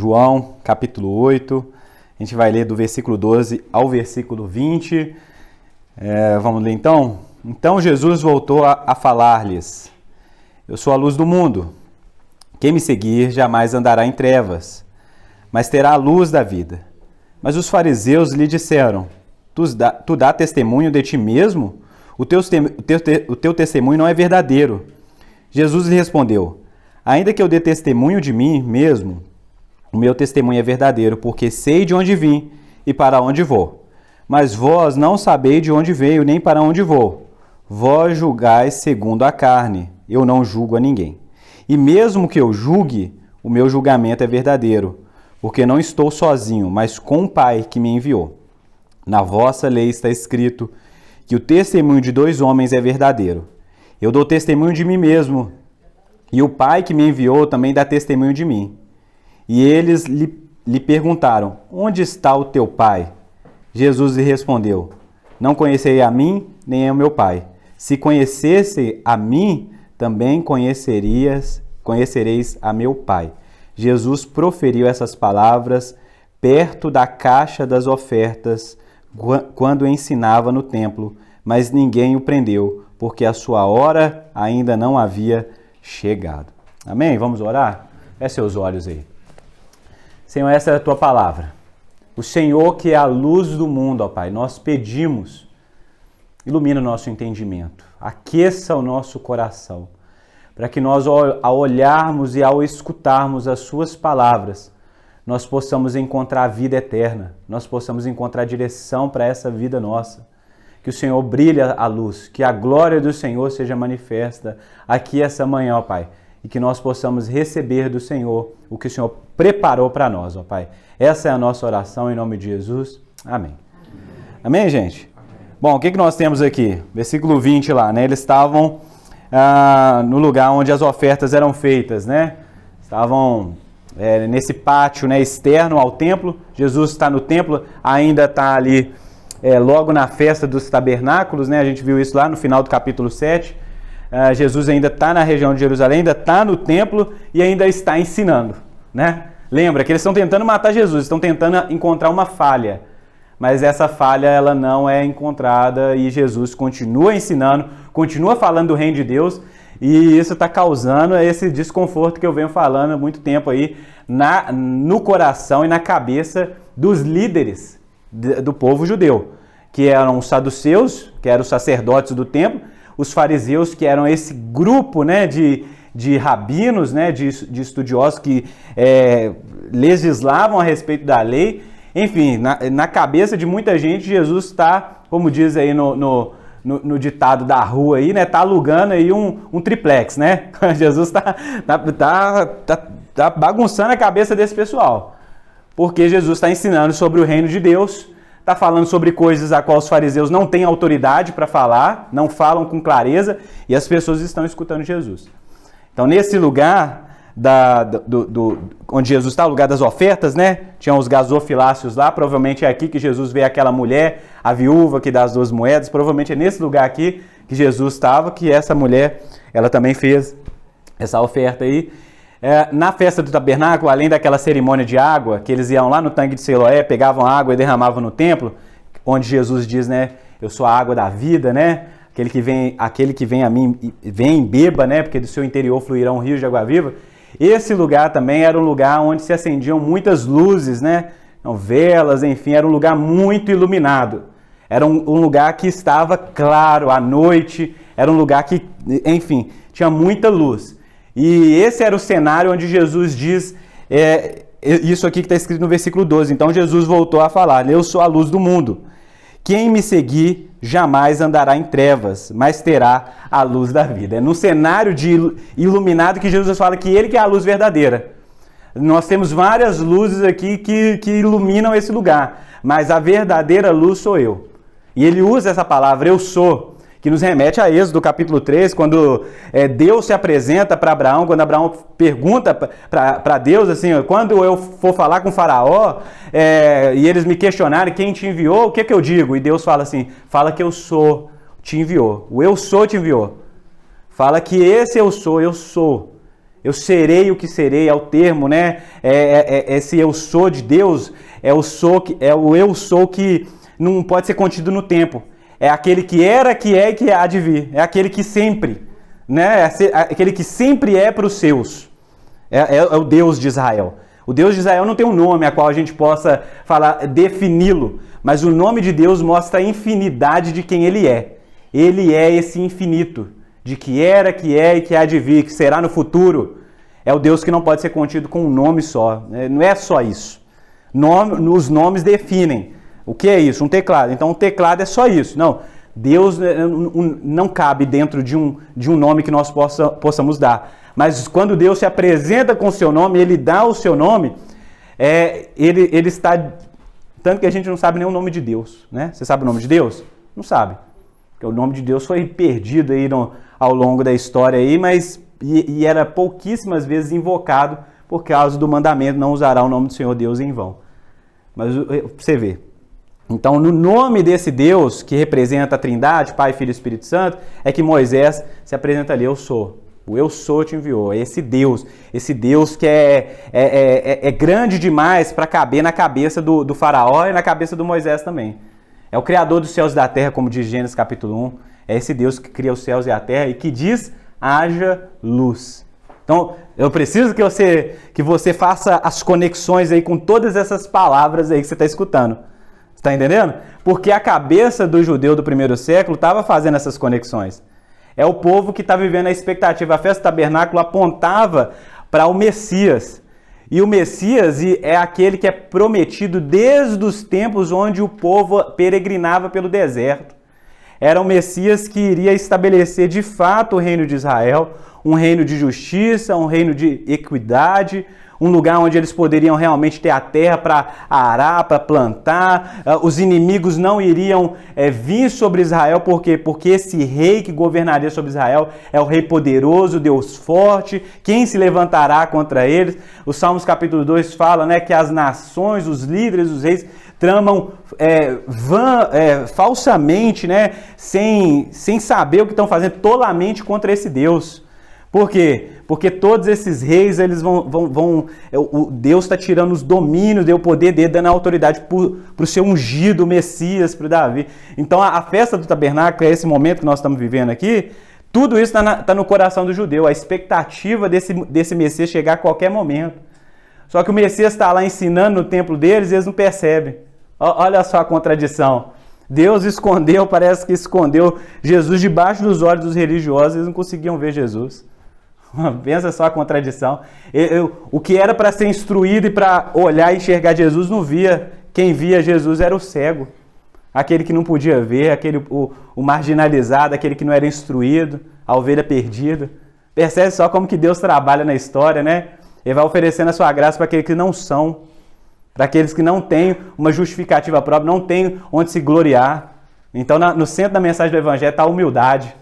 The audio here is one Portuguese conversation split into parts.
João, capítulo 8. A gente vai ler do versículo 12 ao versículo 20. Vamos ler então? Então Jesus voltou a falar-lhes: Eu sou a luz do mundo. Quem me seguir jamais andará em trevas, mas terá a luz da vida. Mas os fariseus lhe disseram: Tu dá testemunho de ti mesmo? O teu testemunho não é verdadeiro. Jesus lhe respondeu: Ainda que eu dê testemunho de mim mesmo, o meu testemunho é verdadeiro, porque sei de onde vim e para onde vou. Mas vós não sabeis de onde veio, nem para onde vou. Vós julgais segundo a carne, eu não julgo a ninguém. E mesmo que eu julgue, o meu julgamento é verdadeiro, porque não estou sozinho, mas com o Pai que me enviou. Na vossa lei está escrito que o testemunho de dois homens é verdadeiro. Eu dou testemunho de mim mesmo, e o Pai que me enviou também dá testemunho de mim. E eles lhe perguntaram: Onde está o teu Pai? Jesus lhe respondeu: Não conhecei a mim, nem ao meu Pai. Se conhecesse a mim, também conhecereis a meu Pai. Jesus proferiu essas palavras perto da caixa das ofertas, quando ensinava no templo, mas ninguém o prendeu, porque a sua hora ainda não havia chegado. Amém? Vamos orar? Feche seus olhos aí. Senhor, essa é a tua palavra. O Senhor que é a luz do mundo, ó Pai, nós pedimos, ilumina o nosso entendimento, aqueça o nosso coração, para que nós, ao olharmos e ao escutarmos as suas palavras, nós possamos encontrar a vida eterna, nós possamos encontrar direção para essa vida nossa. Que o Senhor brilhe a luz, que a glória do Senhor seja manifesta aqui essa manhã, ó Pai, e que nós possamos receber do Senhor o que o Senhor preparou para nós, ó Pai. Essa é a nossa oração em nome de Jesus. Amém. Amém, gente? Bom, o que nós temos aqui? Versículo 20 lá, né? Eles estavam no lugar onde as ofertas eram feitas, né? Estavam nesse pátio, né, externo ao templo. Jesus está no templo, ainda está ali logo na festa dos tabernáculos, né? A gente viu isso lá no final do capítulo 7. Jesus ainda está na região de Jerusalém, ainda está no templo e ainda está ensinando, né? Lembra que eles estão tentando matar Jesus, estão tentando encontrar uma falha, mas essa falha ela não é encontrada e Jesus continua ensinando, continua falando do reino de Deus, e isso está causando esse desconforto que eu venho falando há muito tempo aí no coração e na cabeça dos líderes do povo judeu, que eram os saduceus, que eram os sacerdotes do templo, os fariseus, que eram esse grupo, né, de rabinos, né, de estudiosos que legislavam a respeito da lei. Enfim, na cabeça de muita gente, Jesus está, como diz aí no ditado da rua aí, né, tá alugando aí um triplex, né? Jesus tá bagunçando a cabeça desse pessoal, porque Jesus está ensinando sobre o reino de Deus, está falando sobre coisas a qual os fariseus não têm autoridade para falar, não falam com clareza, e as pessoas estão escutando Jesus. Então, nesse lugar onde Jesus está, o lugar das ofertas, né? Tinham os gasofiláceos lá, provavelmente é aqui que Jesus vê aquela mulher, a viúva que dá as 2 moedas, provavelmente é nesse lugar aqui que Jesus estava, que essa mulher, ela também fez essa oferta aí. Na festa do tabernáculo, além daquela cerimônia de água, que eles iam lá no tanque de Siloé, pegavam água e derramavam no templo, onde Jesus diz, né, eu sou a água da vida, né? Aquele que vem a mim, vem e beba, né? Porque do seu interior fluirá um rio de água viva. Esse lugar também era um lugar onde se acendiam muitas luzes, né? Então, velas, enfim, era um lugar muito iluminado. Era um lugar que estava claro à noite, era um lugar que, enfim, tinha muita luz. E esse era o cenário onde Jesus diz, isso aqui que está escrito no versículo 12. Então Jesus voltou a falar: Eu sou a luz do mundo. Quem me seguir jamais andará em trevas, mas terá a luz da vida. É no cenário de iluminado que Jesus fala que ele que é a luz verdadeira. Nós temos várias luzes aqui que iluminam esse lugar, mas a verdadeira luz sou eu. E ele usa essa palavra, eu sou, que nos remete a Êxodo capítulo 3, quando Deus se apresenta para Abraão, quando Abraão pergunta para Deus, assim, quando eu for falar com o faraó, e eles me questionarem quem te enviou, o que eu digo? E Deus fala assim, fala que eu sou, te enviou. O eu sou te enviou. Fala que esse eu sou. Eu serei o que serei, é o termo, né? Esse eu sou de Deus, é o eu sou que não pode ser contido no tempo. É aquele que era, que é e que há de vir. É aquele que sempre, né? Aquele que sempre é para os seus. É o Deus de Israel. O Deus de Israel não tem um nome a qual a gente possa falar, defini-lo, mas o nome de Deus mostra a infinidade de quem Ele é. Ele é esse infinito, de que era, que é e que há de vir, que será no futuro. É o Deus que não pode ser contido com um nome só. Não é só isso. Os nomes definem. O que é isso? Um teclado. Então, um teclado é só isso. Não, Deus não cabe dentro de um nome que nós possamos dar. Mas quando Deus se apresenta com o seu nome, Ele dá o seu nome, Ele está... Tanto que a gente não sabe nem o nome de Deus, né? Você sabe o nome de Deus? Não sabe. Porque o nome de Deus foi perdido aí ao longo da história aí, mas e era pouquíssimas vezes invocado por causa do mandamento, não usará o nome do Senhor Deus em vão. Mas você vê. Então, no nome desse Deus, que representa a Trindade, Pai, Filho e Espírito Santo, é que Moisés se apresenta ali, eu sou. O eu sou te enviou. É esse Deus que é grande demais para caber na cabeça do faraó e na cabeça do Moisés também. É o Criador dos céus e da terra, como diz Gênesis capítulo 1. É esse Deus que cria os céus e a terra e que diz, haja luz. Então, eu preciso que você faça as conexões aí com todas essas palavras aí que você está escutando. Está entendendo? Porque a cabeça do judeu do primeiro século estava fazendo essas conexões. É o povo que está vivendo a expectativa. A festa do tabernáculo apontava para o Messias. E o Messias é aquele que é prometido desde os tempos onde o povo peregrinava pelo deserto. Era o Messias que iria estabelecer de fato o reino de Israel, um reino de justiça, um reino de equidade, um lugar onde eles poderiam realmente ter a terra para arar, para plantar. Os inimigos não iriam vir sobre Israel, porque esse rei que governaria sobre Israel é o rei poderoso, Deus forte. Quem se levantará contra eles? O Salmos capítulo 2 fala, né, que as nações, os líderes, os reis, tramam falsamente, né, sem saber o que estão fazendo, tolamente contra esse Deus. Por quê? Porque todos esses reis, eles Deus está tirando os domínios, deu o poder dele, dando a autoridade para o seu ungido, o Messias, para o Davi. Então a festa do tabernáculo é esse momento que nós estamos vivendo aqui. Tudo isso está no coração do judeu, a expectativa desse Messias chegar a qualquer momento. Só que o Messias está lá ensinando no templo deles e eles não percebem. Olha só a contradição. Deus escondeu, parece que escondeu Jesus debaixo dos olhos dos religiosos, eles não conseguiam ver Jesus. Pensa só a contradição. O que era para ser instruído e para olhar e enxergar Jesus não via. Quem via Jesus era o cego. Aquele que não podia ver, o marginalizado, aquele que não era instruído, a ovelha perdida. Percebe só como que Deus trabalha na história, né? Ele vai oferecendo a sua graça para aqueles que não são, para aqueles que não têm uma justificativa própria, não têm onde se gloriar. Então, no centro da mensagem do Evangelho está a humildade.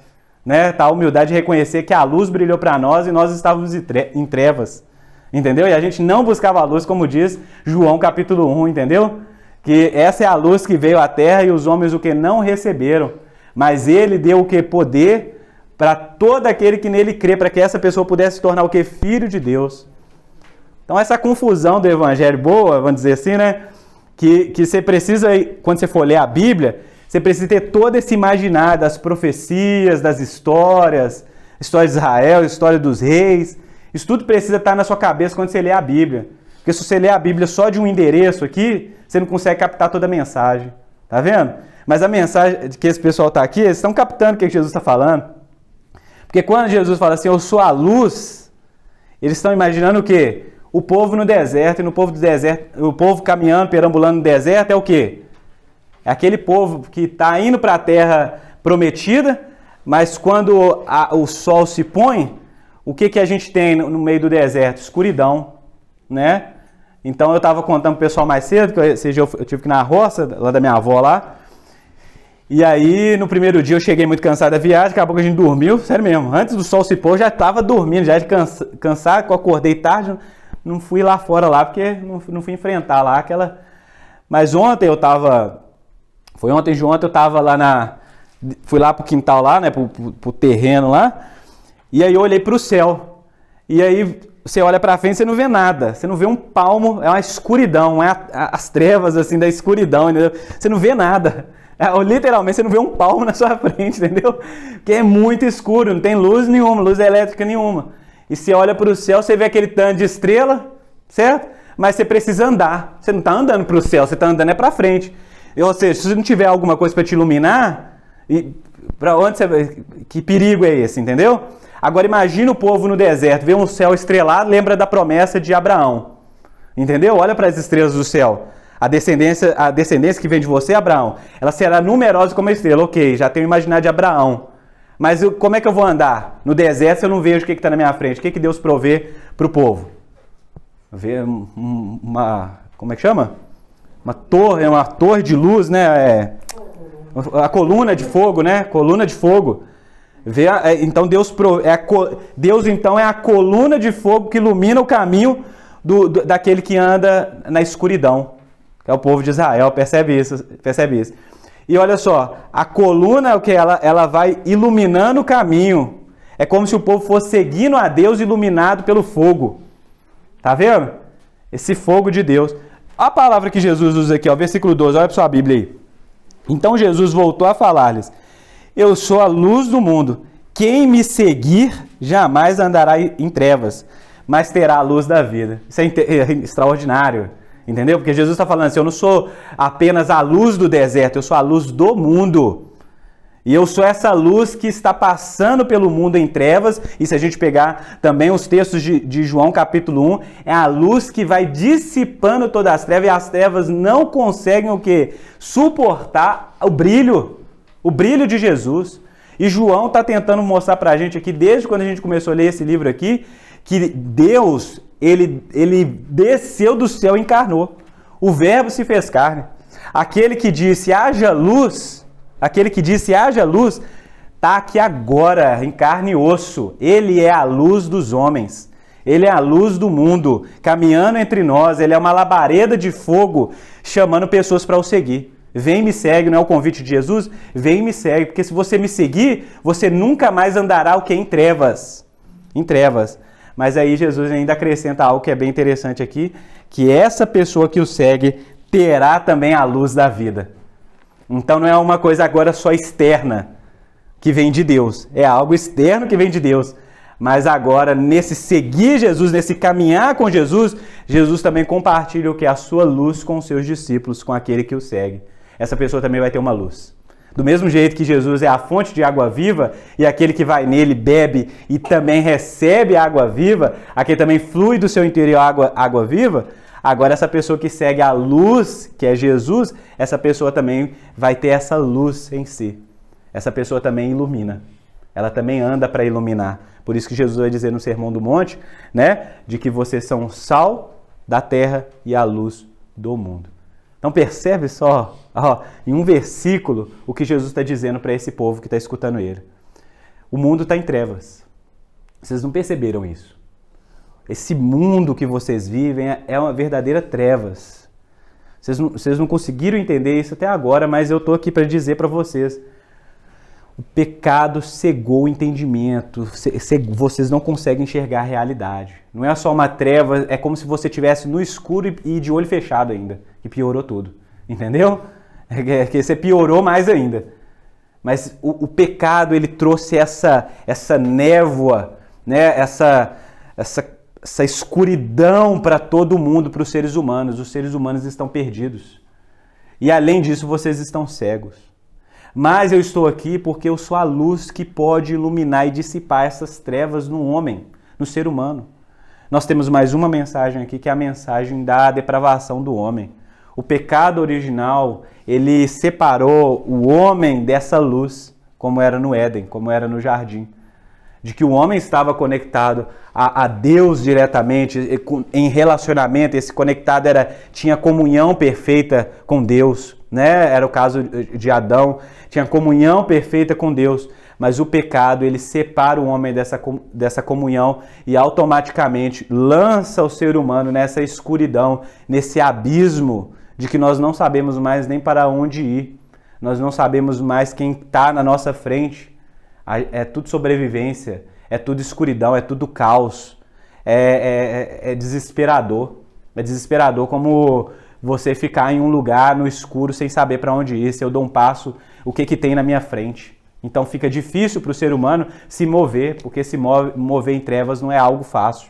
Né? Tá a humildade de reconhecer que a luz brilhou para nós e nós estávamos em trevas, entendeu? E a gente não buscava a luz, como diz João capítulo 1, entendeu? Que essa é a luz que veio à terra e os homens o que não receberam, mas ele deu o que? Poder para todo aquele que nele crê, para que essa pessoa pudesse se tornar o que? Filho de Deus. Então essa confusão do evangelho boa, vamos dizer assim, né? Que você precisa, quando você for ler a Bíblia, você precisa ter todo esse imaginário das profecias, das histórias, história de Israel, história dos reis. Isso tudo precisa estar na sua cabeça quando você lê a Bíblia. Porque se você lê a Bíblia só de um endereço aqui, você não consegue captar toda a mensagem. Tá vendo? Mas a mensagem que esse pessoal está aqui, eles estão captando o que Jesus está falando. Porque quando Jesus fala assim, eu sou a luz, eles estão imaginando o quê? O povo no deserto, e no povo do deserto, o povo caminhando, perambulando no deserto, é o quê? É aquele povo que está indo para a terra prometida, mas quando o sol se põe, o que a gente tem no meio do deserto? Escuridão, né? Então eu estava contando para o pessoal mais cedo, que eu tive que ir na roça, lá da minha avó lá, e aí no primeiro dia eu cheguei muito cansado da viagem, daqui a pouco a gente dormiu, sério mesmo, antes do sol se pôr eu já estava dormindo, já de cansado, eu acordei tarde, não fui lá fora lá, porque não fui enfrentar lá aquela... Mas ontem eu estava... Foi ontem de ontem, eu estava lá fui lá pro quintal lá, né, pro terreno lá, e aí eu olhei pro céu. E aí você olha para frente e você não vê nada. Você não vê um palmo, é uma escuridão, é as trevas assim da escuridão, entendeu? Você não vê nada. Literalmente você não vê um palmo na sua frente, entendeu? Porque é muito escuro, não tem luz nenhuma, luz elétrica nenhuma. E você olha para o céu, você vê aquele tanto de estrela, certo? Mas você precisa andar. Você não está andando para o céu, você está andando para frente. Ou seja, se não tiver alguma coisa para te iluminar, para onde você vai? Que perigo é esse, entendeu? Agora imagina o povo no deserto, vê um céu estrelado, lembra da promessa de Abraão. Entendeu? Olha para as estrelas do céu. A descendência que vem de você, Abraão, ela será numerosa como a estrela. Ok, já tenho imaginado de Abraão. Mas como é que eu vou andar? No deserto eu não vejo o que está na minha frente. O que Deus provê para o povo? Vê como é que chama? Uma torre de luz, né? A coluna de fogo, né? Coluna de fogo. Então Deus então é a coluna de fogo que ilumina o caminho daquele que anda na escuridão. Que é o povo de Israel, percebe isso. E olha só, a coluna é o que ela vai iluminando o caminho. É como se o povo fosse seguindo a Deus iluminado pelo fogo. Tá vendo? Esse fogo de Deus. A palavra que Jesus usa aqui, ó, versículo 12, olha para sua Bíblia aí. Então Jesus voltou a falar-lhes: eu sou a luz do mundo. Quem me seguir jamais andará em trevas, mas terá a luz da vida. Isso é extraordinário. Entendeu? Porque Jesus está falando assim, eu não sou apenas a luz do deserto, eu sou a luz do mundo. E eu sou essa luz que está passando pelo mundo em trevas. E se a gente pegar também os textos de João capítulo 1, é a luz que vai dissipando todas as trevas. E as trevas não conseguem o quê? Suportar o brilho de Jesus. E João está tentando mostrar para a gente aqui, desde quando a gente começou a ler esse livro aqui, que Deus... Ele desceu do céu e encarnou. O Verbo se fez carne. Aquele que disse haja luz, está aqui agora, em carne e osso. Ele é a luz dos homens. Ele é a luz do mundo, caminhando entre nós. Ele é uma labareda de fogo, chamando pessoas para o seguir. Vem e me segue, não é o convite de Jesus? Vem e me segue, porque se você me seguir, você nunca mais andará o que? Em trevas. Em trevas. Mas aí Jesus ainda acrescenta algo que é bem interessante aqui, que essa pessoa que o segue terá também a luz da vida. Então não é uma coisa agora só externa que vem de Deus, é algo externo que vem de Deus. Mas agora, nesse seguir Jesus, nesse caminhar com Jesus, Jesus também compartilha o que é a sua luz com os seus discípulos, com aquele que o segue. Essa pessoa também vai ter uma luz. Do mesmo jeito que Jesus é a fonte de água viva e aquele que vai nele bebe e também recebe água viva, aquele também flui do seu interior água viva, agora essa pessoa que segue a luz, que é Jesus, essa pessoa também vai ter essa luz em si. Essa pessoa também ilumina. Ela também anda para iluminar. Por isso que Jesus vai dizer no Sermão do Monte, né, de que vocês são o sal da terra e a luz do mundo. Então percebe só, em um versículo, o que Jesus está dizendo para esse povo que está escutando ele. O mundo está em trevas. Vocês não perceberam isso? Esse mundo que vocês vivem é uma verdadeira trevas. Vocês não conseguiram entender isso até agora, mas eu estou aqui para dizer para vocês. O pecado cegou o entendimento. Vocês não conseguem enxergar a realidade. Não é só uma treva, é como se você estivesse no escuro e de olho fechado ainda. Que piorou tudo. Entendeu? É que você piorou mais ainda. Mas o pecado, ele trouxe essa névoa, né? essa escuridão para todo mundo, para os seres humanos. Os seres humanos estão perdidos. E além disso, vocês estão cegos. Mas eu estou aqui porque eu sou a luz que pode iluminar e dissipar essas trevas no homem, no ser humano. Nós temos mais uma mensagem aqui, que é a mensagem da depravação do homem. O pecado original, ele separou o homem dessa luz, como era no Éden, como era no jardim. De que o homem estava conectado a Deus diretamente, em relacionamento, esse conectado tinha comunhão perfeita com Deus, né? Era o caso de Adão, tinha comunhão perfeita com Deus, mas o pecado, ele separa o homem dessa comunhão e automaticamente lança o ser humano nessa escuridão, nesse abismo de que nós não sabemos mais nem para onde ir, nós não sabemos mais quem está na nossa frente. É tudo sobrevivência, é tudo escuridão, é tudo caos. é desesperador. É desesperador como você ficar em um lugar no escuro sem saber para onde ir. Se eu dou um passo, o que tem na minha frente? Então fica difícil para o ser humano se mover, porque se mover em trevas não é algo fácil.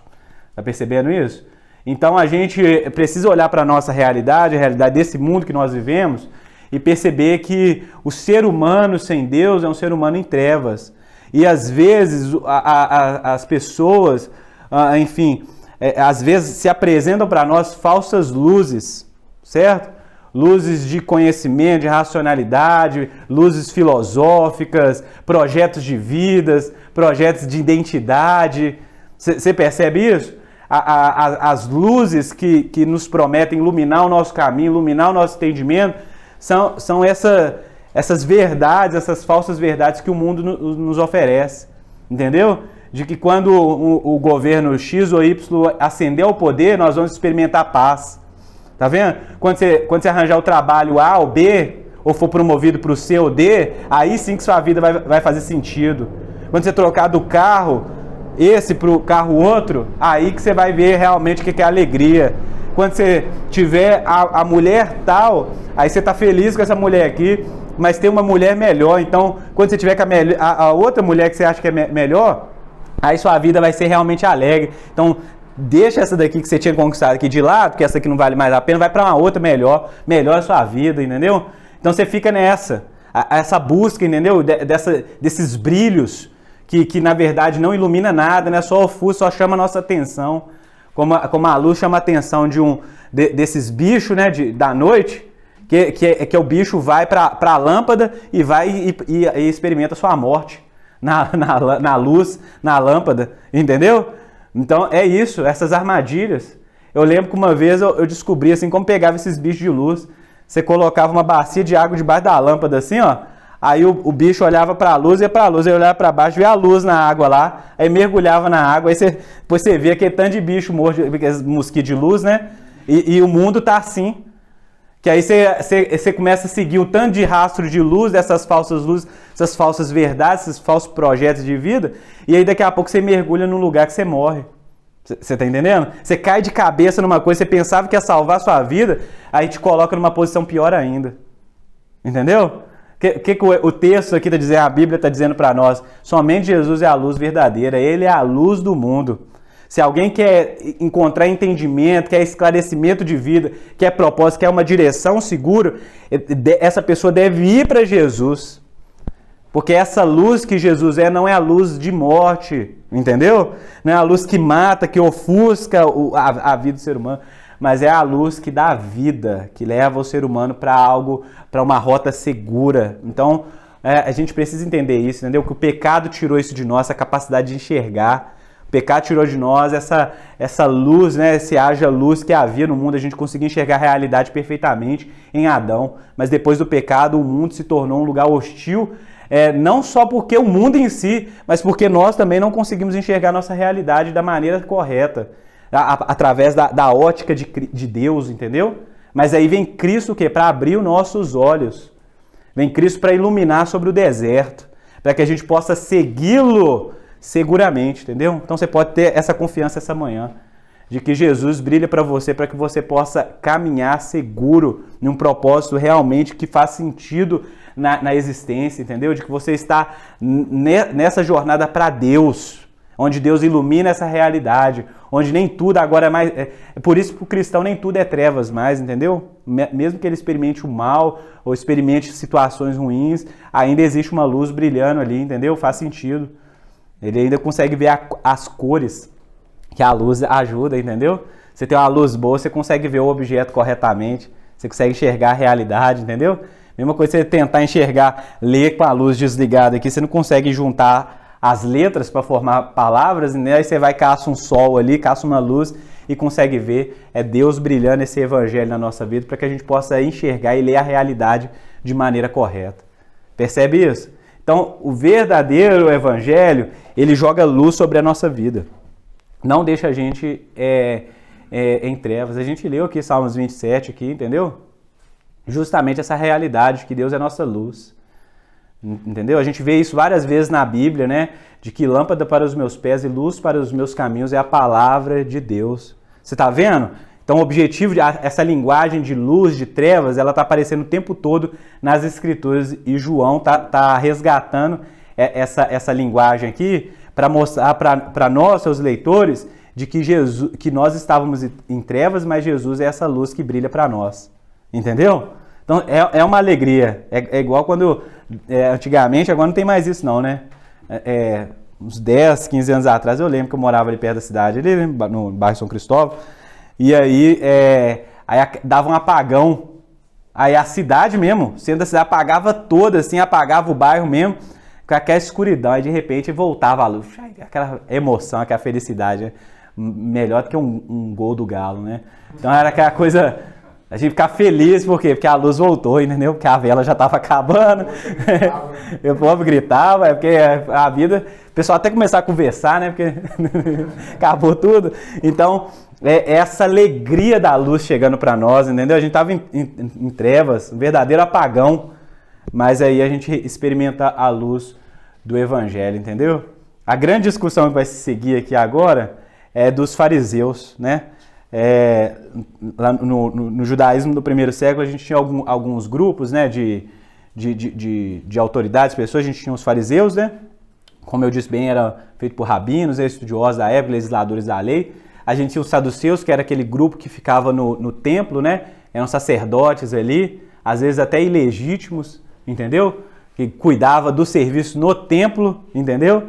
Tá percebendo isso? Então a gente precisa olhar para a nossa realidade, a realidade desse mundo que nós vivemos, e perceber que o ser humano sem Deus é um ser humano em trevas. E às vezes as pessoas, enfim, às vezes se apresentam para nós falsas luzes, certo? Luzes de conhecimento, de racionalidade, luzes filosóficas, projetos de vidas, projetos de identidade. Você percebe isso? As luzes que nos prometem iluminar o nosso caminho, iluminar o nosso entendimento, são essas verdades, essas falsas verdades que o mundo nos oferece. Entendeu? De que quando o governo X ou Y ascender ao poder, nós vamos experimentar paz. Tá vendo? Quando você arranjar o trabalho A ou B, ou for promovido para o C ou D, aí sim que sua vida vai fazer sentido. Quando você trocar do carro esse para o carro outro, aí que você vai ver realmente o que é alegria. Quando você tiver a mulher tal, aí você está feliz com essa mulher aqui, mas tem uma mulher melhor. Então, quando você tiver com a outra mulher que você acha que é melhor, aí sua vida vai ser realmente alegre. Então, deixa essa daqui que você tinha conquistado aqui de lado, porque essa aqui não vale mais a pena, vai para uma outra melhor a sua vida, entendeu? Então você fica essa busca, entendeu? Desses brilhos que na verdade não ilumina nada, né? Só ofusca, só chama a nossa atenção, como a luz chama a atenção desses bichos, né? Da noite, que o bicho vai para a lâmpada e vai e experimenta a sua morte na luz, na lâmpada, entendeu? Então é isso, essas armadilhas. Eu lembro que uma vez eu descobri assim como pegava esses bichos de luz. Você colocava uma bacia de água debaixo da lâmpada assim, ó. Aí o bicho olhava para a luz, ia para a luz, aí olhava para baixo, via a luz na água lá, aí mergulhava na água, aí depois você via aquele tanto de bicho morto, aqueles mosquitos de luz, né? E o mundo tá assim. Que aí você começa a seguir um tanto de rastro de luz, dessas falsas luzes, essas falsas verdades, esses falsos projetos de vida, e aí daqui a pouco você mergulha num lugar que você morre. Você tá entendendo? Você cai de cabeça numa coisa, você pensava que ia salvar a sua vida, aí te coloca numa posição pior ainda. Entendeu? O texto aqui está dizendo, a Bíblia está dizendo para nós, somente Jesus é a luz verdadeira, Ele é a luz do mundo. Se alguém quer encontrar entendimento, quer esclarecimento de vida, quer propósito, quer uma direção segura, essa pessoa deve ir para Jesus. Porque essa luz que Jesus não é a luz de morte, entendeu? Não é a luz que mata, que ofusca a vida do ser humano, mas é a luz que dá vida, que leva o ser humano para uma rota segura. Então, a gente precisa entender isso, entendeu? Que o pecado tirou isso de nós, a capacidade de enxergar. O pecado tirou de nós essa luz, né? Esse haja luz que havia no mundo, a gente conseguia enxergar a realidade perfeitamente em Adão. Mas depois do pecado, o mundo se tornou um lugar hostil, não só porque o mundo em si, mas porque nós também não conseguimos enxergar a nossa realidade da maneira correta, através da ótica de Deus, entendeu? Mas aí vem Cristo o quê? Para abrir os nossos olhos. Vem Cristo para iluminar sobre o deserto, para que a gente possa segui-lo seguramente, entendeu? Então você pode ter essa confiança essa manhã, de que Jesus brilha para que você possa caminhar seguro num propósito realmente que faz sentido na existência, entendeu? De que você está nessa jornada para Deus, onde Deus ilumina essa realidade, onde nem tudo agora é mais... Por isso, para o cristão, nem tudo é trevas mais, entendeu? Mesmo que ele experimente o mal, ou experimente situações ruins, ainda existe uma luz brilhando ali, entendeu? Faz sentido. Ele ainda consegue ver as cores que a luz ajuda, entendeu? Você tem uma luz boa, você consegue ver o objeto corretamente, você consegue enxergar a realidade, entendeu? Mesma coisa você tentar enxergar, ler com a luz desligada aqui, você não consegue juntar as letras para formar palavras, né? Aí você vai, caça um sol ali, caça uma luz e consegue ver. É Deus brilhando esse evangelho na nossa vida para que a gente possa enxergar e ler a realidade de maneira correta. Percebe isso? Então, o verdadeiro evangelho, ele joga luz sobre a nossa vida. Não deixa a gente em trevas. A gente leu aqui Salmos 27, aqui, entendeu? Justamente essa realidade que Deus é a nossa luz. Entendeu? A gente vê isso várias vezes na Bíblia, né? De que lâmpada para os meus pés e luz para os meus caminhos é a palavra de Deus. Você está vendo? Então o objetivo, essa linguagem de luz, de trevas, ela está aparecendo o tempo todo nas Escrituras e João tá resgatando essa linguagem aqui para mostrar para nós, seus leitores, de que nós estávamos em trevas, mas Jesus é essa luz que brilha para nós. Entendeu? Então é uma alegria. É igual quando antigamente, agora não tem mais isso não, né? Uns 10, 15 anos atrás eu lembro que eu morava ali perto da cidade, ali no bairro São Cristóvão. E aí, dava um apagão. Aí a cidade mesmo, o centro da cidade apagava toda, assim, apagava o bairro mesmo, com aquela escuridão. Aí de repente voltava a luz. Aquela emoção, aquela felicidade, né? Melhor do que um gol do Galo, né? Então era aquela coisa, a gente ficar feliz, por quê? Porque a luz voltou, entendeu? Porque a vela já estava acabando. O povo gritava, porque a vida... O pessoal até começar a conversar, né? Porque acabou tudo. Então... essa alegria da luz chegando para nós, entendeu? A gente estava em trevas, um verdadeiro apagão, mas aí a gente experimenta a luz do Evangelho, entendeu? A grande discussão que vai se seguir aqui agora é dos fariseus, né? Lá no judaísmo do primeiro século a gente tinha alguns grupos, né, de autoridades, pessoas. A gente tinha os fariseus, né? Como eu disse bem, era feito por rabinos, estudiosos da época, legisladores da lei. A gente tinha os saduceus, que era aquele grupo que ficava no templo, né? Eram sacerdotes ali, às vezes até ilegítimos, entendeu? Que cuidava do serviço no templo, entendeu?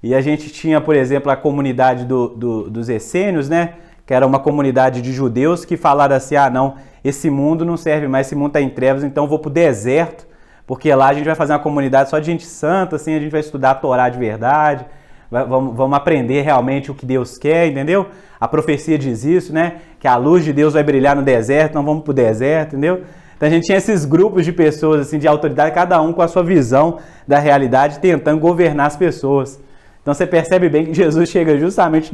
E a gente tinha, por exemplo, a comunidade dos essênios, né? Que era uma comunidade de judeus que falaram assim, não, esse mundo não serve mais, esse mundo está em trevas, então eu vou para o deserto, porque lá a gente vai fazer uma comunidade só de gente santa, assim, a gente vai estudar a Torá de verdade, vamos aprender realmente o que Deus quer, entendeu? A profecia diz isso, né? Que a luz de Deus vai brilhar no deserto, então vamos para o deserto, entendeu? Então a gente tinha esses grupos de pessoas, assim, de autoridade, cada um com a sua visão da realidade, tentando governar as pessoas. Então você percebe bem que Jesus chega justamente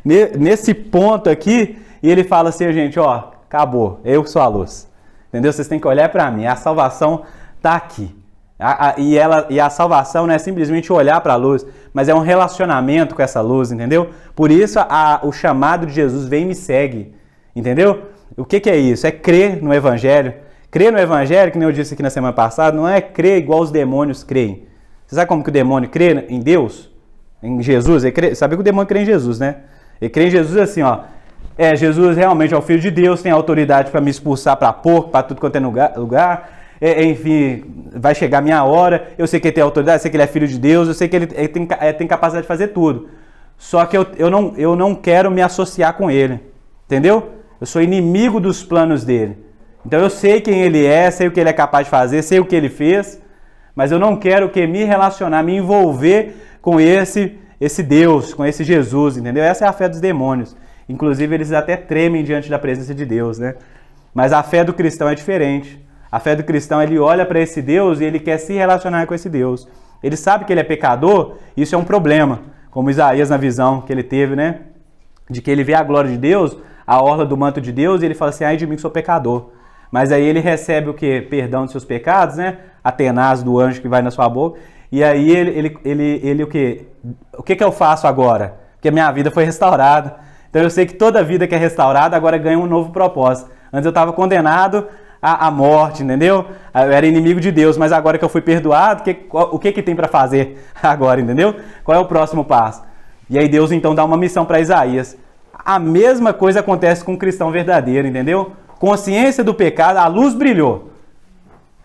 nesse ponto aqui e ele fala assim, gente, acabou, eu que sou a luz. Entendeu? Vocês têm que olhar para mim, a salvação está aqui. E a salvação não é simplesmente olhar para a luz, mas é um relacionamento com essa luz, entendeu? Por isso o chamado de Jesus, vem e me segue, entendeu? O que é isso? É crer no Evangelho. Crer no Evangelho, que nem eu disse aqui na semana passada, não é crer igual os demônios creem. Você sabe como que o demônio crê em Deus? Em Jesus? Sabe que o demônio crê em Jesus, né? Ele crê em Jesus assim, Jesus realmente é o Filho de Deus, tem autoridade para me expulsar para porco, para tudo quanto é lugar. Enfim, vai chegar a minha hora, eu sei que ele tem autoridade, eu sei que ele é filho de Deus, eu sei que ele tem capacidade de fazer tudo. Só que eu não quero me associar com ele, entendeu? Eu sou inimigo dos planos dele. Então eu sei quem ele é, sei o que ele é capaz de fazer, sei o que ele fez, mas eu não quero me relacionar, me envolver com esse Deus, com esse Jesus, entendeu? Essa é a fé dos demônios. Inclusive eles até tremem diante da presença de Deus, né? Mas a fé do cristão é diferente. A fé do cristão, ele olha para esse Deus e ele quer se relacionar com esse Deus. Ele sabe que ele é pecador, isso é um problema. Como Isaías na visão que ele teve, né? De que ele vê a glória de Deus, a orla do manto de Deus, e ele fala assim, ai de mim que sou pecador. Mas aí ele recebe o quê? Perdão dos seus pecados, né? A tenaz do anjo que vai na sua boca. E aí ele o quê? O que eu faço agora? Porque a minha vida foi restaurada. Então eu sei que toda vida que é restaurada agora ganha um novo propósito. Antes eu estava condenado à morte, entendeu? Eu era inimigo de Deus, mas agora que eu fui perdoado, o que tem para fazer agora, entendeu? Qual é o próximo passo? E aí Deus então dá uma missão para Isaías. A mesma coisa acontece com o cristão verdadeiro, entendeu? Consciência do pecado, a luz brilhou.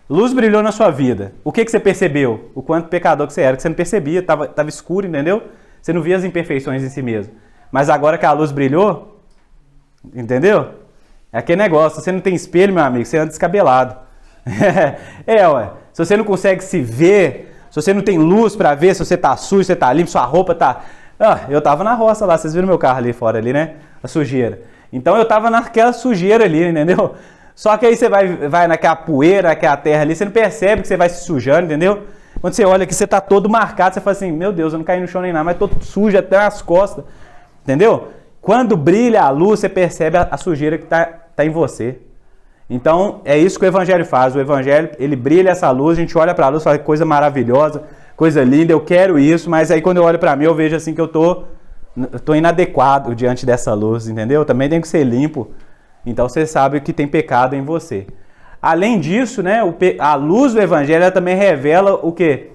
Luz brilhou na sua vida. O que você percebeu? O quanto pecador que você era, que você não percebia, estava escuro, entendeu? Você não via as imperfeições em si mesmo. Mas agora que a luz brilhou, entendeu? É aquele negócio, se você não tem espelho, meu amigo, você anda descabelado. Ué. Se você não consegue se ver, se você não tem luz para ver, se você tá sujo, se você tá limpo, sua roupa tá... eu tava na roça lá, vocês viram meu carro ali fora, ali, né? A sujeira. Então eu tava naquela sujeira ali, entendeu? Só que aí você vai naquela poeira, naquela terra ali, você não percebe que você vai se sujando, entendeu? Quando você olha que você tá todo marcado, você fala assim, meu Deus, eu não caí no chão nem nada, mas tô sujo até nas costas, entendeu? Quando brilha a luz, você percebe a sujeira que tá em você. Então, é isso que o Evangelho faz. O Evangelho, ele brilha essa luz, a gente olha para a luz e fala, coisa maravilhosa, coisa linda, eu quero isso, mas aí quando eu olho para mim, eu vejo assim que eu tô inadequado diante dessa luz, entendeu? Eu também tenho que ser limpo. Então, você sabe que tem pecado em você. Além disso, né, a luz do Evangelho ela também revela o quê?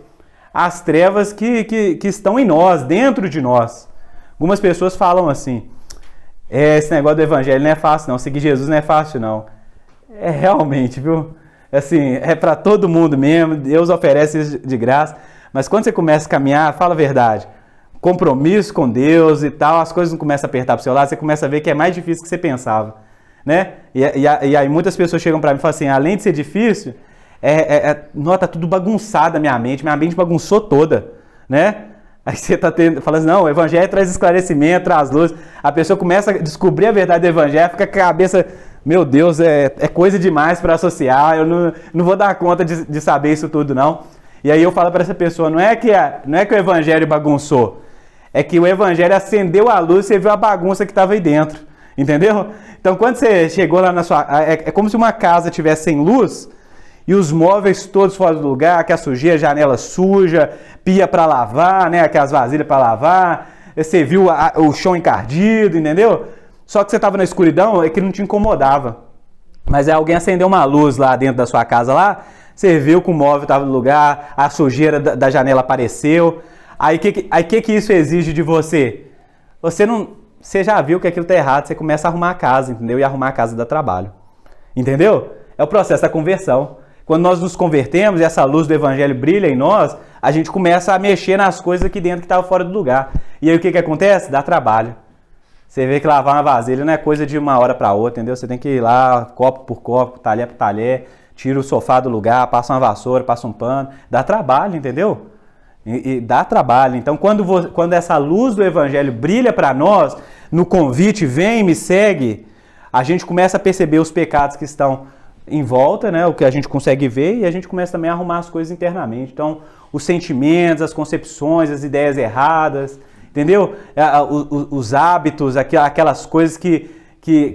As trevas que estão em nós, dentro de nós. Algumas pessoas falam assim, esse negócio do Evangelho não é fácil não, seguir Jesus não é fácil não. É realmente, viu? Assim, é para todo mundo mesmo, Deus oferece isso de graça, mas quando você começa a caminhar, fala a verdade, compromisso com Deus e tal, as coisas não começam a apertar pro seu lado, você começa a ver que é mais difícil do que você pensava, né? E aí muitas pessoas chegam para mim e falam assim, além de ser difícil, tá tudo bagunçado a minha mente bagunçou toda, né? Aí você tá falando assim, não, o Evangelho traz esclarecimento, traz luz, a pessoa começa a descobrir a verdade do Evangelho, fica com a cabeça, meu Deus, é coisa demais para associar, eu não vou dar conta de saber isso tudo não. E aí eu falo para essa pessoa, não é que o Evangelho bagunçou, é que o Evangelho acendeu a luz e você viu a bagunça que estava aí dentro, entendeu? Então quando você chegou lá na sua... É como se uma casa tivesse sem luz e os móveis todos fora do lugar, que a sujeira, janela suja, pia para lavar, né? Aquelas vasilhas para lavar, você viu o chão encardido, entendeu? Só que você estava na escuridão, é que não te incomodava. Mas aí alguém acendeu uma luz lá dentro da sua casa lá, você viu que o móvel estava no lugar, a sujeira da janela apareceu. Aí que isso exige de você? Você já viu que aquilo está errado, você começa a arrumar a casa, entendeu? E arrumar a casa dá trabalho. Entendeu? É o processo da conversão. Quando nós nos convertemos e essa luz do Evangelho brilha em nós, a gente começa a mexer nas coisas aqui dentro que estavam fora do lugar. E aí o que acontece? Dá trabalho. Você vê que lavar uma vasilha não é coisa de uma hora para outra, entendeu? Você tem que ir lá, copo por copo, talher por talher, tira o sofá do lugar, passa uma vassoura, passa um pano. Dá trabalho, entendeu? E dá trabalho. Então, quando essa luz do Evangelho brilha para nós, no convite, vem e me segue, a gente começa a perceber os pecados que estão em volta, né? O que a gente consegue ver, e a gente começa também a arrumar as coisas internamente. Então, os sentimentos, as concepções, as ideias erradas, entendeu? Os hábitos, aquelas coisas que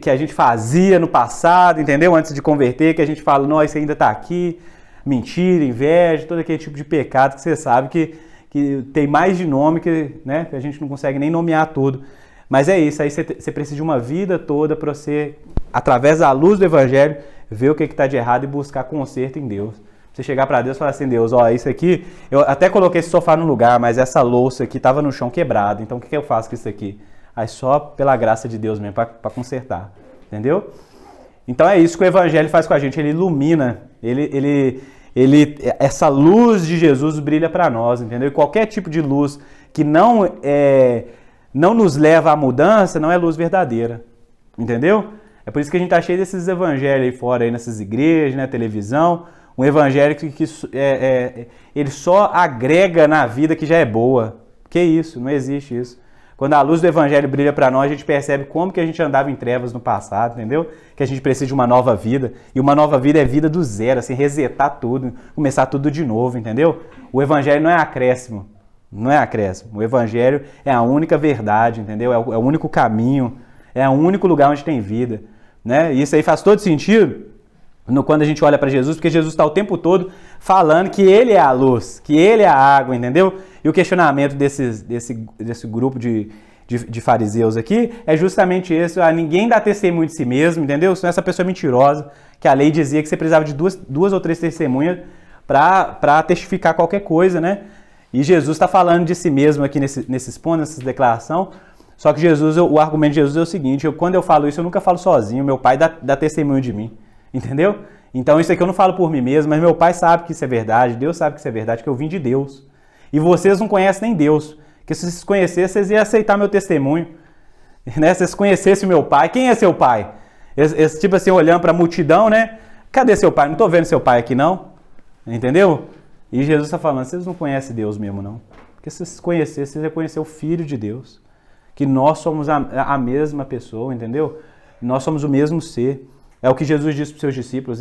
a gente fazia no passado, entendeu? Antes de converter, que a gente fala, não, isso ainda está aqui. Mentira, inveja, todo aquele tipo de pecado que você sabe que tem mais de nome que a gente não consegue nem nomear tudo. Mas é isso, aí você precisa de uma vida toda para você, através da luz do Evangelho, ver o que está de errado e buscar conserto em Deus. Você chegar para Deus e falar assim, Deus, ó, isso aqui, eu até coloquei esse sofá no lugar, mas essa louça aqui estava no chão quebrado, então o que eu faço com isso aqui? Aí só pela graça de Deus mesmo, para consertar, entendeu? Então é isso que o Evangelho faz com a gente, ele ilumina, essa luz de Jesus brilha para nós, entendeu? E qualquer tipo de luz que não nos leva à mudança não é luz verdadeira, entendeu? É por isso que a gente está cheio desses evangelhos aí fora, aí nessas igrejas, na televisão, um evangelho que ele só agrega na vida que já é boa. Que isso? Não existe isso. Quando a luz do Evangelho brilha para nós, a gente percebe como que a gente andava em trevas no passado, entendeu? Que a gente precisa de uma nova vida. E uma nova vida é vida do zero, assim, resetar tudo, começar tudo de novo, entendeu? O Evangelho não é acréscimo. Não é acréscimo. O Evangelho é a única verdade, entendeu? É o único caminho, é o único lugar onde tem vida, né? E isso aí faz todo sentido quando a gente olha para Jesus, porque Jesus está o tempo todo falando que Ele é a luz, que Ele é a água, entendeu? E o questionamento desse grupo de fariseus aqui é justamente esse: ninguém dá testemunho de si mesmo, entendeu? Senão essa pessoa é mentirosa, que a lei dizia que você precisava de duas ou três testemunhas para testificar qualquer coisa, né? E Jesus está falando de si mesmo aqui nesses pontos, nessa declaração. Só que o argumento de Jesus é o seguinte: quando eu falo isso, eu nunca falo sozinho, meu Pai dá testemunho de mim. Entendeu? Então isso aqui eu não falo por mim mesmo, mas meu Pai sabe que isso é verdade, Deus sabe que isso é verdade, que eu vim de Deus. E vocês não conhecem nem Deus, porque se vocês conhecessem, vocês iam aceitar meu testemunho. Né? Se vocês conhecessem meu Pai, quem é seu Pai? Esse tipo assim, olhando para a multidão, né? Cadê seu Pai? Não estou vendo seu Pai aqui não. Entendeu? E Jesus está falando, vocês não conhecem Deus mesmo não. Porque se vocês conhecessem, vocês iam conhecer o Filho de Deus. Que nós somos a mesma pessoa, entendeu? Nós somos o mesmo ser. É o que Jesus disse para os seus discípulos,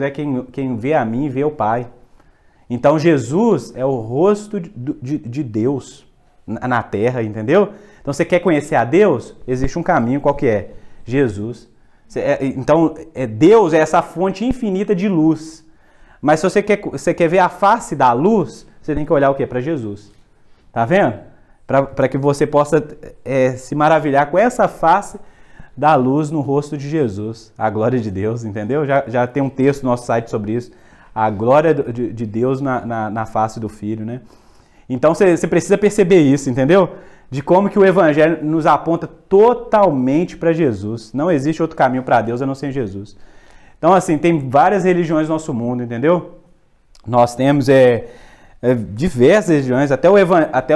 quem vê a mim, vê o Pai. Então Jesus é o rosto de Deus na terra, entendeu? Então você quer conhecer a Deus? Existe um caminho, qual que é? Jesus. Então, Deus é essa fonte infinita de luz. Mas se você quer ver a face da luz, você tem que olhar o quê? Para Jesus. Tá vendo? Para que você possa se maravilhar com essa face da luz no rosto de Jesus. A glória de Deus, entendeu? Já tem um texto no nosso site sobre isso. A glória de Deus na face do Filho, né? Então você precisa perceber isso, entendeu? De como que o Evangelho nos aponta totalmente para Jesus. Não existe outro caminho para Deus a não ser Jesus. Então, assim, tem várias religiões no nosso mundo, entendeu? Nós temos diversas religiões, até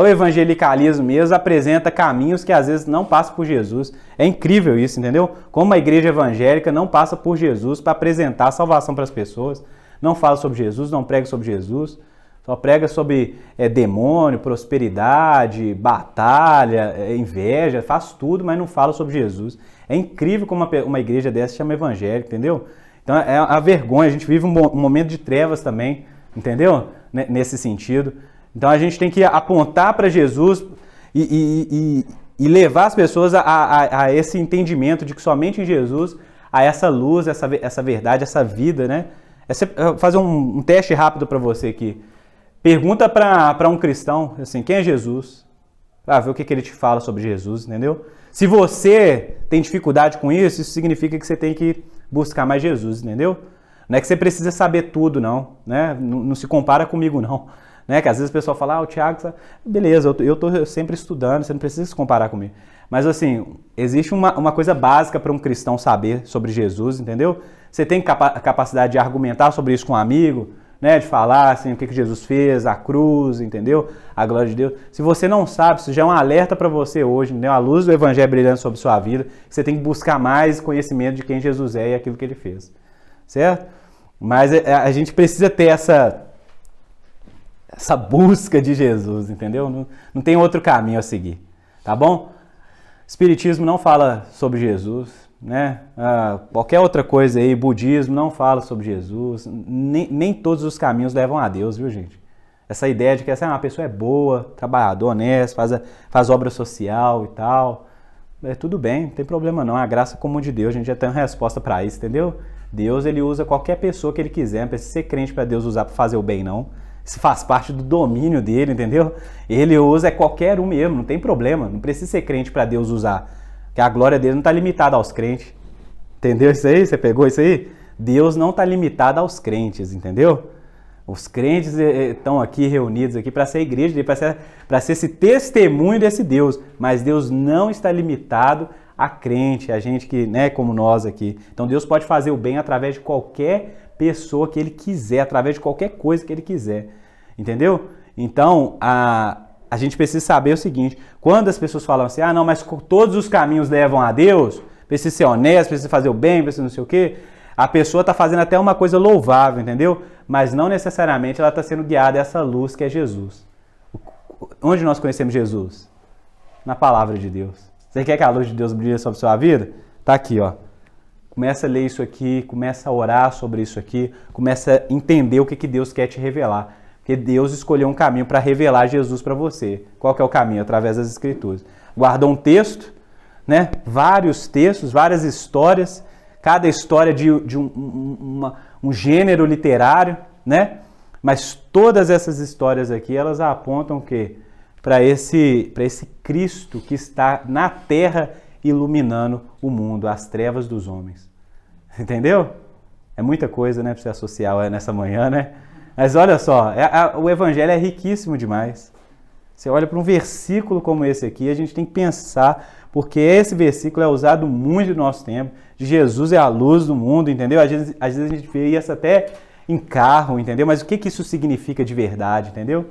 o evangelicalismo mesmo apresenta caminhos que às vezes não passam por Jesus. É incrível isso, entendeu? Como a igreja evangélica não passa por Jesus para apresentar a salvação para as pessoas. Não fala sobre Jesus, não prega sobre Jesus. Só prega sobre demônio, prosperidade, batalha, inveja, faz tudo, mas não fala sobre Jesus. É incrível como uma igreja dessa se chama evangélica, entendeu? Então é a vergonha, a gente vive um momento de trevas também, entendeu? Nesse sentido. Então a gente tem que apontar para Jesus e levar as pessoas a esse entendimento de que somente em Jesus há essa luz, essa verdade, essa vida, né? Vou fazer um teste rápido para você aqui. Pergunta para um cristão, assim, quem é Jesus? Para ver o que ele te fala sobre Jesus, entendeu? Se você tem dificuldade com isso, isso significa que você tem que buscar mais Jesus, entendeu? Não é que você precisa saber tudo, não, né? Não se compara comigo, não. Né? Que às vezes o pessoal fala, o Thiago, beleza, eu estou sempre estudando, você não precisa se comparar comigo. Mas assim, existe uma coisa básica para um cristão saber sobre Jesus, entendeu? Você tem capacidade de argumentar sobre isso com um amigo, né, de falar assim, o que Jesus fez, a cruz, entendeu? A glória de Deus. Se você não sabe, isso já é um alerta para você hoje, entendeu? A luz do Evangelho brilhando sobre sua vida, você tem que buscar mais conhecimento de quem Jesus é e aquilo que ele fez, certo? Mas a gente precisa ter essa busca de Jesus, entendeu? Não tem outro caminho a seguir, tá bom? Espiritismo não fala sobre Jesus, né? Qualquer outra coisa aí, budismo não fala sobre Jesus, nem todos os caminhos levam a Deus, viu, gente? Essa ideia de que uma pessoa é boa, trabalhador, honesto, faz obra social e tal, tudo bem, não tem problema não, a graça comum de Deus, a gente já tem uma resposta para isso, entendeu? Deus, ele usa qualquer pessoa que ele quiser, não precisa ser crente para Deus usar para fazer o bem, não. Isso faz parte do domínio dele, entendeu? Ele usa qualquer um mesmo, não tem problema, não precisa ser crente para Deus usar. Que a glória dele não está limitada aos crentes. Entendeu isso aí? Você pegou isso aí? Deus não está limitado aos crentes, entendeu? Os crentes estão aqui reunidos aqui para ser igreja, para ser esse testemunho desse Deus. Mas Deus não está limitado a crente, a gente que, né, como nós aqui. Então Deus pode fazer o bem através de qualquer pessoa que ele quiser, através de qualquer coisa que ele quiser. Entendeu? Então, a gente precisa saber o seguinte, quando as pessoas falam assim, não, mas todos os caminhos levam a Deus, precisa ser honesto, precisa fazer o bem, precisa não sei o quê, a pessoa está fazendo até uma coisa louvável, entendeu? Mas não necessariamente ela está sendo guiada a essa luz que é Jesus. Onde nós conhecemos Jesus? Na palavra de Deus. Você quer que a luz de Deus brilhe sobre a sua vida? Tá aqui, ó. Começa a ler isso aqui, começa a orar sobre isso aqui, começa a entender o que Deus quer te revelar. Porque Deus escolheu um caminho para revelar Jesus para você. Qual que é o caminho? Através das Escrituras. Guardou um texto, né? Vários textos, várias histórias, cada história de um gênero literário, né? Mas todas essas histórias aqui, elas apontam o quê? Para esse Cristo que está na terra iluminando o mundo, as trevas dos homens. Entendeu? É muita coisa, né, para você associar nessa manhã, né? Mas olha só, o Evangelho é riquíssimo demais. Você olha para um versículo como esse aqui, a gente tem que pensar, porque esse versículo é usado muito no nosso tempo, de Jesus é a luz do mundo, entendeu? Às vezes a gente vê isso até em carro, entendeu? Mas o que isso significa de verdade, entendeu?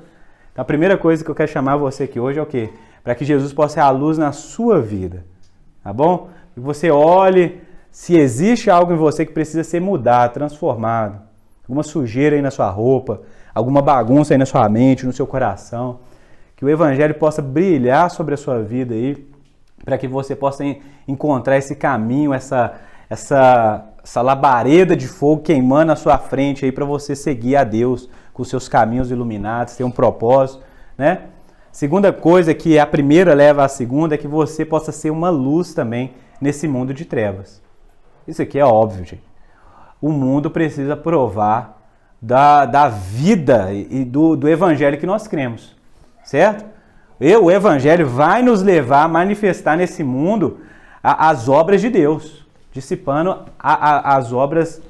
Então a primeira coisa que eu quero chamar você aqui hoje é o quê? Para que Jesus possa ser a luz na sua vida, tá bom? Que você olhe se existe algo em você que precisa ser mudado, transformado. Alguma sujeira aí na sua roupa, alguma bagunça aí na sua mente, no seu coração. Que o Evangelho possa brilhar sobre a sua vida aí, para que você possa encontrar esse caminho, essa labareda de fogo queimando na sua frente aí para você seguir a Deus com os seus caminhos iluminados, ter um propósito, né? Segunda coisa que a primeira leva à segunda é que você possa ser uma luz também nesse mundo de trevas. Isso aqui é óbvio, gente. O mundo precisa provar da vida e do evangelho que nós cremos, certo? O evangelho vai nos levar a manifestar nesse mundo as obras de Deus, dissipando as obras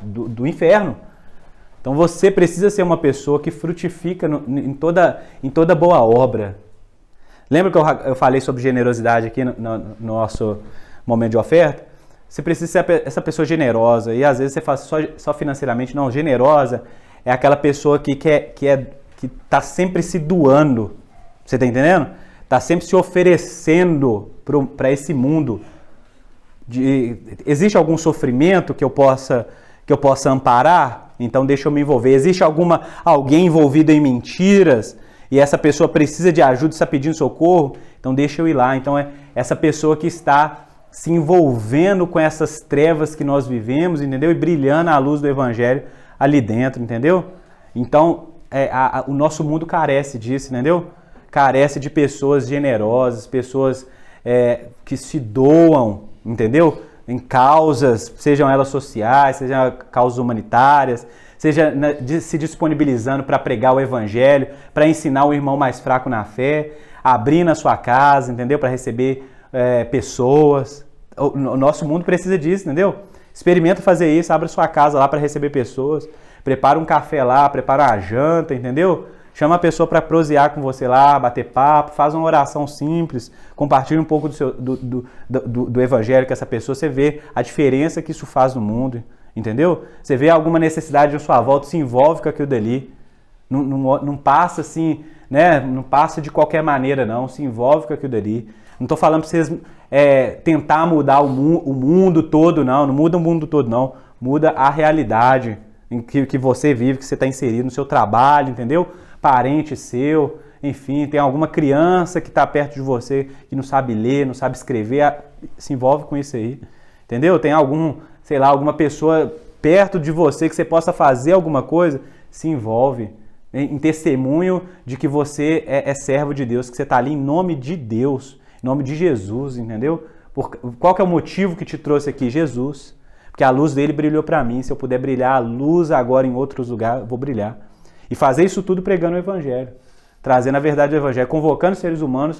do inferno. Então você precisa ser uma pessoa que frutifica em toda boa obra. Lembra que eu falei sobre generosidade aqui no nosso momento de oferta? Você precisa ser essa pessoa generosa. E às vezes você faz só financeiramente. Não, generosa é aquela pessoa que está sempre se doando. Você está entendendo? Está sempre se oferecendo para esse mundo. Existe algum sofrimento que eu possa amparar? Então deixa eu me envolver. Existe alguém envolvido em mentiras e essa pessoa precisa de ajuda, está pedindo socorro? Então deixa eu ir lá. Então é essa pessoa que está se envolvendo com essas trevas que nós vivemos, entendeu? E brilhando a luz do evangelho ali dentro, entendeu? Então o nosso mundo carece disso, entendeu? Carece de pessoas generosas, pessoas que se doam, entendeu? Em causas, sejam elas sociais, sejam causas humanitárias, seja se disponibilizando para pregar o evangelho, para ensinar o irmão mais fraco na fé, abrindo a sua casa, entendeu? Para receber pessoas. O nosso mundo precisa disso, entendeu? Experimenta fazer isso, abre a sua casa lá para receber pessoas, prepara um café lá, prepara uma janta, entendeu? Chama a pessoa para prosear com você lá, bater papo, faz uma oração simples, compartilha um pouco do evangelho com essa pessoa, você vê a diferença que isso faz no mundo, entendeu? Você vê alguma necessidade à sua volta, se envolve com aquilo dali, não passa assim, né? Não passa de qualquer maneira não, se envolve com aquilo dali. Não estou falando para vocês tentar mudar o mundo todo, não muda o mundo todo não, muda a realidade em que você vive, que você está inserido no seu trabalho, entendeu? Parente seu, enfim, tem alguma criança que está perto de você que não sabe ler, não sabe escrever, se envolve com isso aí, entendeu? Tem alguma pessoa perto de você que você possa fazer alguma coisa, se envolve em testemunho de que você é servo de Deus, que você está ali em nome de Deus, em nome de Jesus, entendeu? Qual que é o motivo que te trouxe aqui? Jesus, porque a luz dele brilhou para mim, se eu puder brilhar a luz agora em outros lugares, eu vou brilhar. E fazer isso tudo pregando o evangelho, trazendo a verdade do evangelho, convocando seres humanos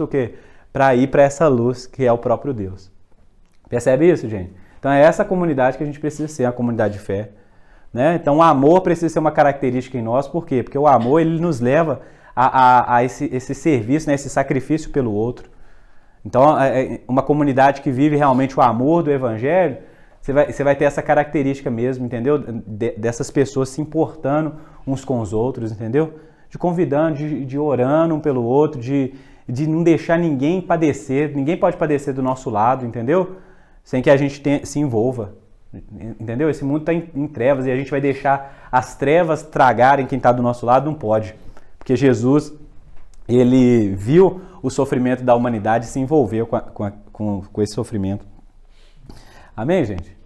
para ir para essa luz que é o próprio Deus. Percebe isso, gente? Então é essa comunidade que a gente precisa ser, a comunidade de fé. Né? Então o amor precisa ser uma característica em nós, por quê? Porque o amor ele nos leva a esse serviço, né? Esse sacrifício pelo outro. Então uma comunidade que vive realmente o amor do evangelho, você vai ter essa característica mesmo, entendeu? Dessas pessoas se importando uns com os outros, entendeu? De convidando, de orando um pelo outro, de não deixar ninguém padecer. Ninguém pode padecer do nosso lado, entendeu? Sem que a gente se envolva, entendeu? Esse mundo está em trevas e a gente vai deixar as trevas tragarem quem está do nosso lado? Não pode. Porque Jesus, ele viu o sofrimento da humanidade e se envolveu com esse sofrimento. Amém, gente?